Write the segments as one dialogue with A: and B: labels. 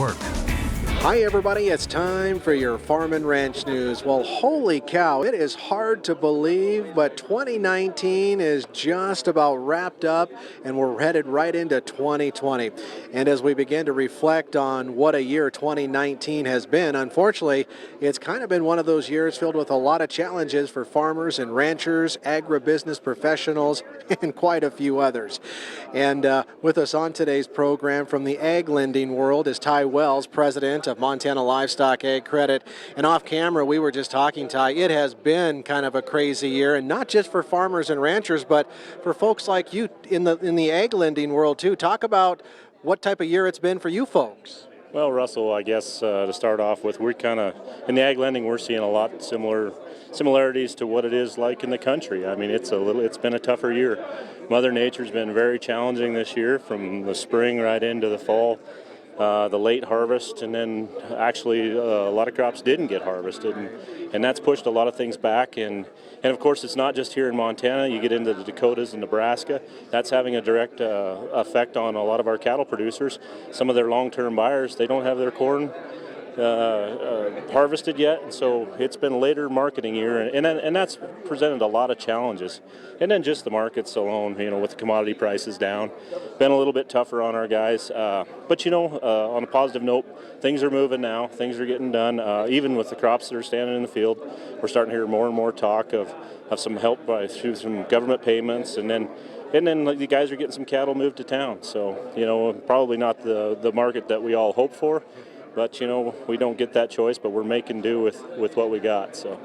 A: work.
B: Hi everybody, it's time for your Farm and Ranch News. Well, holy cow, it is hard to believe, but 2019 is just about wrapped up and we're headed right into 2020. And as we begin to reflect on what a year 2019 has been, unfortunately, it's kind of been one of those years filled with a lot of challenges for farmers and ranchers, agribusiness professionals, and quite a few others. And with us on today's program from the ag lending world is Ty Wells, president of Montana Livestock Ag Credit. And off camera, we were just talking, Ty, it has been kind of a crazy year, and not just for farmers and ranchers, but for folks like you in the ag lending world too. Talk about what type of year it's been for you folks.
C: Well, Russell, I guess to start off with, we're kind of, in the ag lending, we're seeing a lot similarities to what it is like in the country. I mean, it's been a tougher year. Mother Nature's been very challenging this year, from the spring right into the fall. The late harvest, and then actually a lot of crops didn't get harvested, and that's pushed a lot of things back. And of course, it's not just here in Montana. You get into the Dakotas and Nebraska. That's having a direct effect on a lot of our cattle producers. Some of their long-term buyers, they don't have their corn harvested yet, and so it's been a later marketing year, and that's presented a lot of challenges. And then just the markets alone, with the commodity prices down, been a little bit tougher on our guys. But on a positive note, things are moving now. Things are getting done. Even with the crops that are standing in the field, we're starting to hear more and more talk of some help through some government payments, and then the guys are getting some cattle moved to town. So probably not the market that we all hope for. But, we don't get that choice, but we're making do with what we got. So.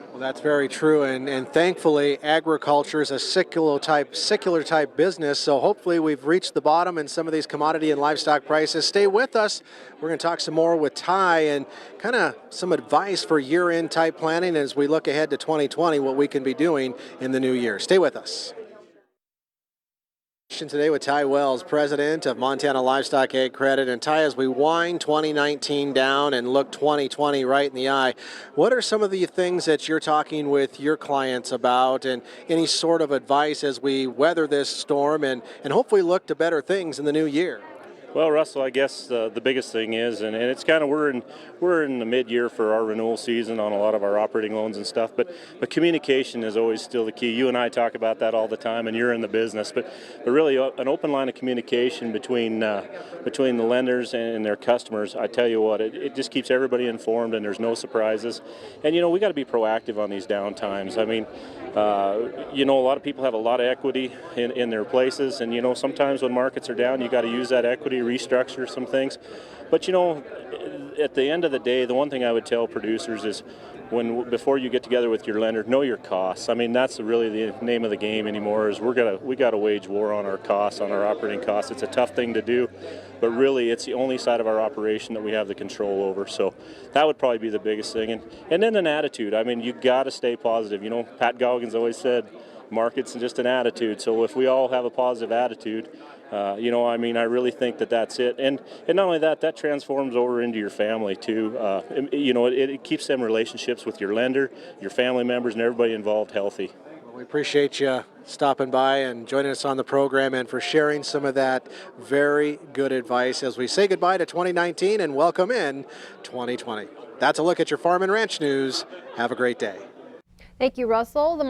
B: Well, that's very true, and thankfully agriculture is a secular type business, so hopefully we've reached the bottom in some of these commodity and livestock prices. Stay with us. We're going to talk some more with Ty and kind of some advice for year-end type planning as we look ahead to 2020, what we can be doing in the new year. Stay with us. Today with Ty Wells, president of Montana Livestock Ag Credit. And Ty, as we wind 2019 down and look 2020 right in the eye, what are some of the things that you're talking with your clients about, and any sort of advice as we weather this storm and hopefully look to better things in the new year?
C: Well, Russell, I guess the biggest thing is, and it's kind of we're in the mid-year for our renewal season on a lot of our operating loans and stuff, but communication is always still the key. You and I talk about that all the time, and you're in the business, but really an open line of communication between the lenders and their customers. I tell you what, it just keeps everybody informed, and there's no surprises. And we got to be proactive on these down times. I mean, a lot of people have a lot of equity in their places, and sometimes when markets are down, you got to use that equity, restructure some things. But at the end of the day, the one thing I would tell producers is before you get together with your lender, know your costs. I mean, that's really the name of the game anymore, is we got to wage war on our costs, on our operating costs. It's a tough thing to do, but really it's the only side of our operation that we have the control over. So that would probably be the biggest thing. And then an attitude. I mean, you got to stay positive. Pat Goggins always said, market's just an attitude. So if we all have a positive attitude, I really think that's it. And not only that transforms over into your family too. It keeps them relationships with your lender, your family members, and everybody involved healthy.
B: Well, we appreciate you stopping by and joining us on the program, and for sharing some of that very good advice as we say goodbye to 2019 and welcome in 2020. That's a look at your Farm and Ranch News. Have a great day.
D: Thank you, Russell.